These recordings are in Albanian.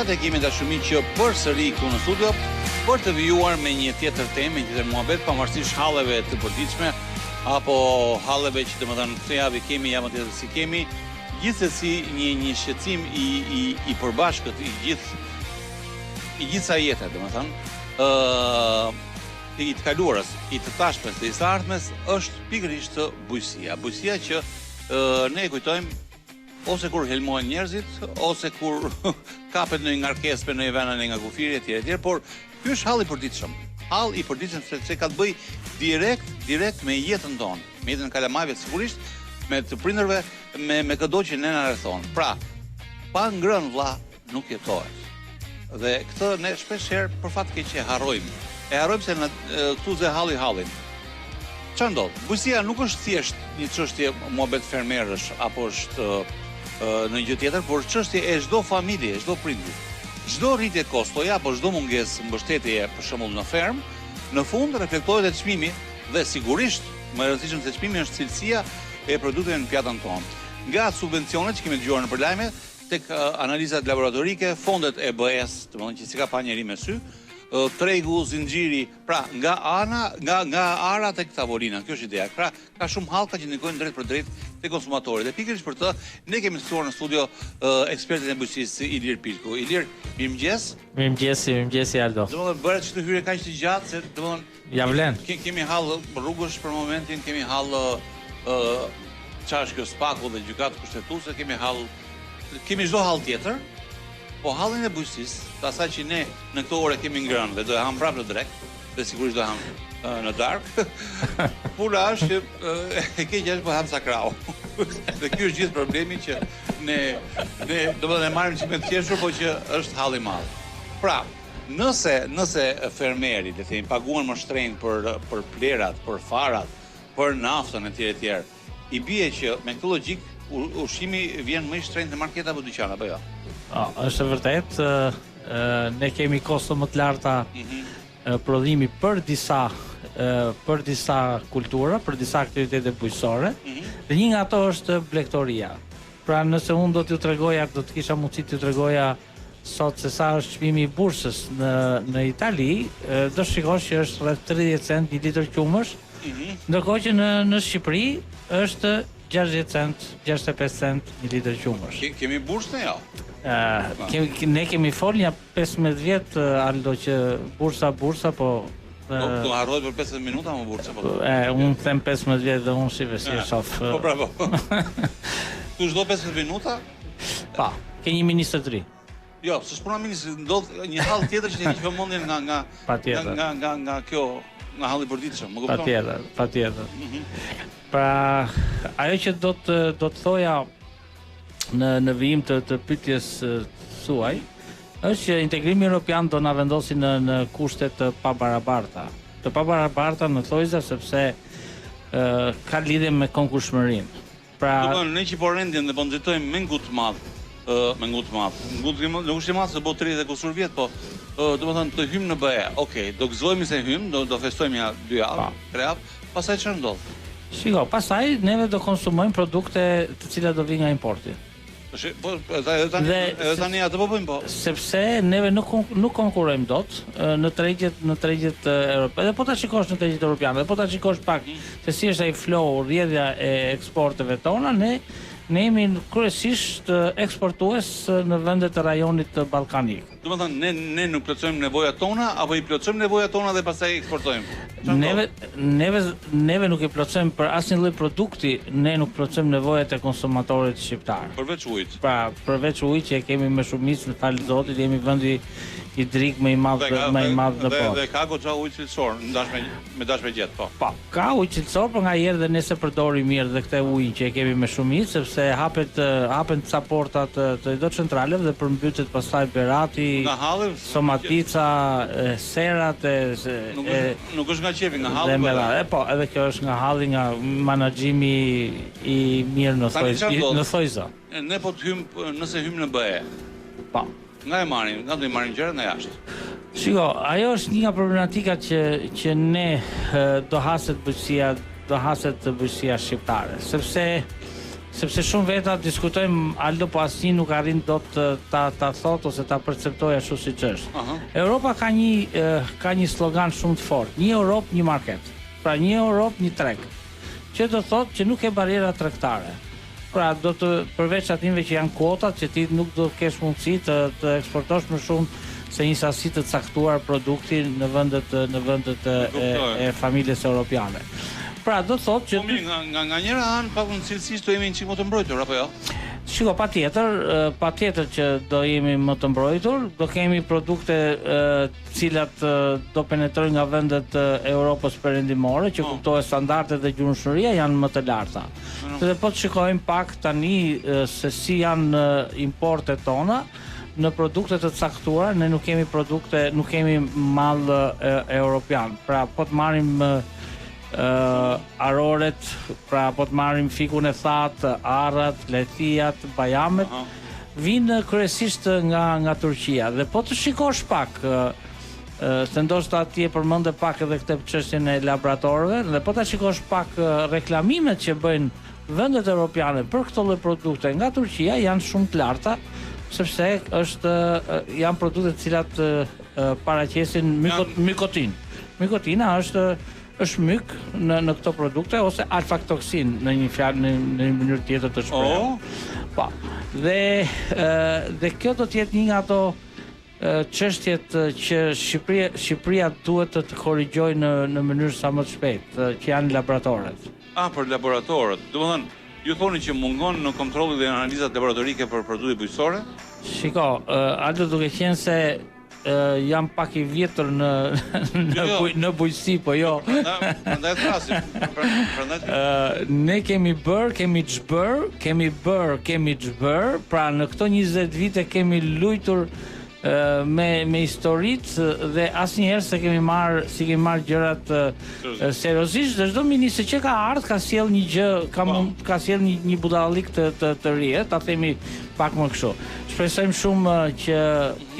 mirëmbrëmje, kemi dashuri që përsëri këtu në studio për të vijuar me një tjetër temë, me një tjetër muhabet, pavarësisht halleve të përditshme apo halleve që domethënë këtë javë kemi, javën tjetër si kemi, gjithsesi një shqetësim i përbashkët i gjithë sa jeta, domethënë, i të kaluarës, i të tashmes dhe i së ardhmes është pikërisht bujësia. Bujësia që ne e kujtojmë ose kur helmohen njerëzit, ose kur kapet në një ngarkesë për në një vena në nga kufiri etj, por ky është hall i përditshëm. Hall i përditshëm sepse ka të bëj direkt me jetën tonë, me jetën e kalamajve sigurisht, me të prindërve, me çdo që ne na rrethon. Pra, pa ngrënë vlla nuk jetohet. Dhe këtë ne shpesh herë për fat keq e harrojmë. E harrojmë se këtu ze halli hallin. Çfarë ndodh? Bujësia nuk është thjesht një çështje muhabet fermerësh apo është në gjë tjetër, por çështje e çdo familje, çdo prindi. Çdo rritje kostoja apo çdo mungesë mbështetjeje, për shembull në fermë, në fund reflektohet te çmimi dhe sigurisht më e rëndësishme se çmimi është cilësia e produkteve në pjatën tonë. Nga subvencionet që kemi dëgjuar në përlajme, tek analizat laboratorike, fondet e EBS, domethënë që si ka pa njeri me sy, tregu, zinxhiri, pra nga ara tek tavolina, kjo është ideja. Pra ka shumë hallka që ndikojnë drejt për drejt te konsumatorët. Dhe pikërisht për të ne kemi mësuar në studio ekspertin e bujqësisë Ilir Pilku. Ilir, mirëmëngjes. Mirëmëngjes Aldo. Domethënë bëret që të hyrë kaq të gjatë se domethënë ja vlen. Kemi hall rrugësh për momentin, kemi hall çfarë është kjo spaku dhe gjykatë kushtetuese, kemi çdo hall tjetër. Po hallin e bujqësisë, të asaj që ne në këto ore kemi ngrënë dhe do e ham prapë në drekë, dhe sigurisht do e ham në darkë, puna është që e keqja është po ham sa krau. Dhe ky është gjithë problemi që ne domethënë marrim që me të qeshur, po që është halli i madh. Pra, nëse fermeri, le të themi, paguan më shtrenjtë për plerat, për farat, për naftën etj, i bie që me këtë logjik ushqimi vjen më i shtrenjtë në markete apo dyqan apo jo? Është vërtet, ne kemi kosto më të larta prodhimi për disa kultura, për disa aktivitete bujqësore, dhe një nga ato është blegtoria. Pra nëse unë do t'ju tregoja, do të kisha mundësi t'ju tregoja sot se sa është çmimi i bursës në Itali, do shikosh që është rreth 30 cent një litër qumësh, ndërkohë që në Shqipëri është 60 cent, 65 cent një litër qumësh. Kemi bursë ne jo? Ne kemi folë një 15 vjetë, Aldo, që bursa, po... Do harrohet për 15 minuta më bursa, po? Unë them 15 vjetë dhe unë shive si e shof. Po, bravo. Tu çdo 15 minuta? Pa, ke një ministër të ri. Jo, s'është puna ministër, ndodh një hall tjetër që një vëmendje nga kjo, nga halli i përditshëm, më kupton? Patjetër. Pra, ajo që do të thoja në vijim të pyetjes suaj, është që integrimi evropian do na vendosi në kushte të pabarabarta. Të pabarabarta në thojza sepse ka lidhje me konkurshmërinë. Pra, ne që po rendin dhe po nxitojmë me ngut të madh. Ngut nuk është i madh se botëri dhe kusur vjet, po domethënë të hymë në BE. Okej, do gëzojmë se hymë, do festojmë ja 2 javë, 3 javë, pastaj çfarë ndodh? Shiko, pastaj neve do konsumojmë produkte të cilat do vinë nga importi. Po, edhe tani atë po bëjmë po. Sepse neve nuk konkurrojmë dot në tregjet europe. Dhe po ta shikosh në tregjet europiane, dhe po ta shikosh pak se si është ai flow, rrjedhja e eksporteve tona, ne jemi kryesisht eksportues në vendet e rajonit ballkanik. Domethënë ne nuk plotësojmë nevojat tona apo i plotësojmë nevojat tona dhe pastaj eksportojmë. Neve nuk i plotësojmë për asnjë lloj produkti, ne nuk plotësojmë nevojat e konsumatorit shqiptar. Përveç ujit. Pra, përveç ujit që e kemi me shumicë, në fal Zotit, jemi vendi i drik më i madh në botë. Dhe ka goxha ujë cilësor, me dash me gjet, po. Po, ka ujë cilësor, por nganjëherë dhe nëse përdori mirë dhe këtë ujë që e kemi me shumicë, sepse hapen ca porta të çdo centraleve dhe përmbytet pastaj Berati, Somatica, Serat nuk është nga qefi, nga halli. Po, edhe kjo është nga halli, nga menaxhimi i mirë në thojza. Ne po të hym, nëse hym në BE. Po. Nga do i marrim gjërat nga jashtë. Shiko, ajo është një nga problematikat që ne do haset bujqësia shqiptare, sepse Sepse shumë veta diskutojmë Aldo, po asnjë nuk arrin dot ta thot ose ta perceptoj ashtu siç është. Europa ka një slogan shumë të fortë, një Europë, një market. Pra një Europë, një treg. Që do thotë që nuk ke barriera tregtare. Pra do të përveç atyre që janë kuotat, që ti nuk do të kesh mundësi të eksportosh më shumë se një sasi të caktuar produkti në vendet e familjes europiane. Pra do thotë që nga njëra anë pavarësisht do jemi një çik më të mbrojtur apo jo? Shiko, patjetër që do jemi më të mbrojtur, do kemi produkte cilat do penetrojnë nga vendet e Europës perëndimore, që kuptohet standardet dhe gjunshëria janë më të larta. Dhe po të shikojmë pak tani se si janë importet tona, në produkte të caktuara ne nuk kemi mall europian. Pra po të marrim aroret, pra po të marrim fikun e thatë, arrat, letijat, bajamet, vinë kryesisht nga Turqia. Dhe po të shikosh pak, se ndoshta ti e përmende pak edhe këtë çështjen e laboratorëve, dhe po ta shikosh pak reklamimet që bëjnë vendet europiane për këto lloj produkte nga Turqia janë shumë të larta, sepse janë produkte të cilat paraqesin mykotin. Mykotina është myk në këto produkte ose alfaktoksin në një fjalë në një mënyrë tjetër të shprehur. Po. Dhe kjo do të jetë një nga ato çështjet që Shqipëria duhet të korrigjojë në mënyrë sa më të shpejtë, që janë laboratorët. Për laboratorët. Domethënë, ju thoni që mungon në kontrolli dhe analizat laboratorike për produkte bujqësore? Shiko, Aldo, duke qenë se jam pak i vjetër në bujqësi, po jo. Prandaj thrasim. Ne kemi çbër, pra në këto 20 vite kemi luajtur me historitë dhe asnjëherë si kemi marr gjërat seriozisht. Çdo ministër që ka ardhur ka sjell një gjë, ka sjell një budallik të ri, ta themi pak më kështu. Shpresojmë shumë që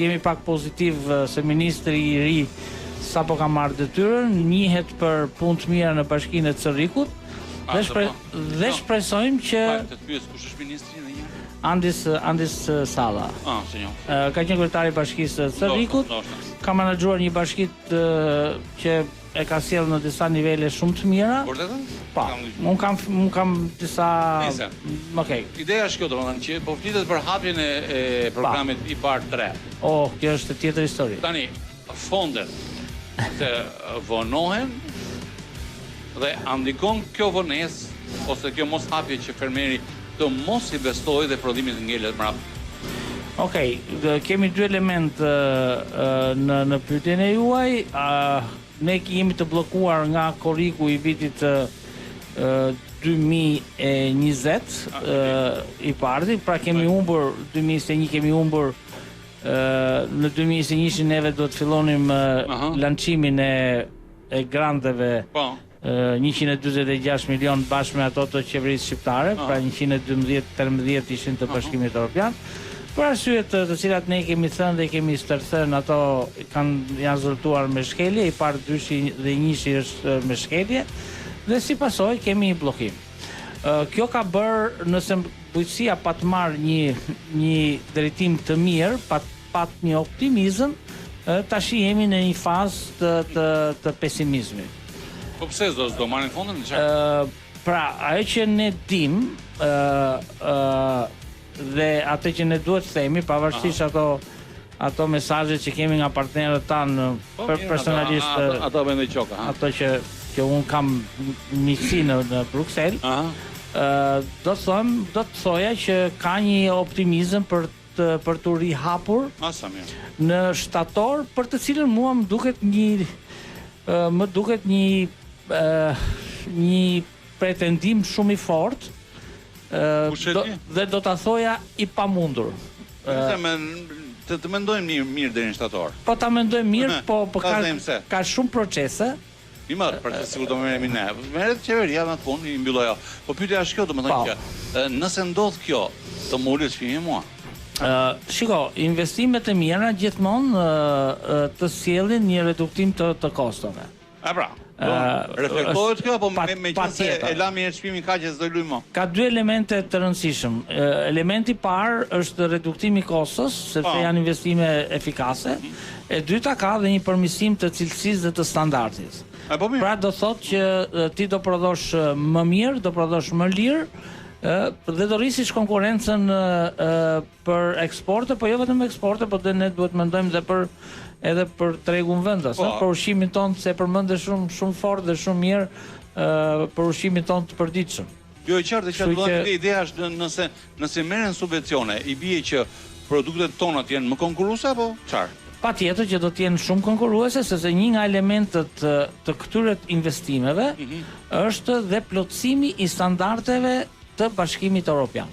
jemi pak pozitiv se ministri i ri sapo ka marrë detyrën, njihet për punë të mira në Bashkinë e Cerrikut dhe shpresojmë që të pyes kush është ministri edhe një? Andis Salla. Senjor. Ka qenë kryetari i Bashkisë së Cerrikut, ka menaxhuar një bashki që e ka sjellë në disa nivele shumë të mira. Vërtetën? Po. Un kam disa. Okej. Ideja është kjo, domethënë që po flitet për hapjen e programit IPAR 3. Kjo është tjetër histori. Tani fondet të vonohen dhe ndikon kjo vonesë ose kjo mos hapje që fermeri të mos investojë dhe prodhimi të ngelet mbrapa. Okej, kemi dy element në pyetjen e juaj. Ne jemi të bllokuar nga korriku i vitit 2020 i parti, pra kemi humbur 2021, kemi humbur në 2021 neve do të fillonim lançimin e granteve. 146 milion bashkë me ato të qeverisë shqiptare, pra 112-13 ishin të Bashkimit Evropian. Për arsye të cilat ne kemi thënë dhe kemi stërthënë, ato janë zërtuar me shkelje, i parë dyshi dhe njëshi është me shkelje, dhe si pasojë kemi një bllokim. Kjo ka bërë, nëse bujqësia pa të marrë një drejtim të mirë, pat një optimizëm, tash jemi në një fazë të pesimizmit. Po pse do marrin fondin? Pra, ajo që ne dim dhe atë që ne duhet të themi, pavarësisht ato mesazhe që kemi nga partnerët tanë personalisht, ato mendoj qoka, ato që un kam miqësi në Bruksel, do të thoja që ka një optimizëm për të rihapur në shtator, për të cilën mua më duket një pretendim shumë i fortë. Dhe do ta thoja i pamundur. Të mendojmë mirë deri në shtator. Po ta mendojmë mirë, po ka shumë procese. Për të sigurt do merremi ne. Merret qeveria në fund i mbyll ajo. Po pyetja është kjo, domethënë që nëse ndodh kjo, të mulet çmimi mua. Shiko, investimet e mira gjithmonë të sjellin një reduktim të kostove. Pra. Reflektohet kjo apo me qenë se patjetër. e lami e çmimin kaq që s'do luj më? Ka dy elemente të rëndësishëm. Elementi i parë është reduktimi i kostës, sepse janë investime efikase. E dyta ka dhe një përmirësim të cilësisë dhe të standardit. Po mirë. Pra do thotë që ti do prodhosh më mirë, do prodhosh më lirë, dhe do rrisish konkurrencën për eksporte, po jo vetëm eksporte, por ne duhet mendojmë edhe për tregun vendas, për ushqimin tonë, se përmendë shumë fort dhe shumë mirë për ushqimin tonë të përditshëm. Jo, e qartë që ideja është nëse merren subvencione, i bie që produktet tona të jenë më konkurruese apo çfarë? Patjetër që do të jenë shumë konkurruese, sepse një nga elementët të këtyre investimeve është dhe plotësimi i standardeve të Bashkimit Evropian.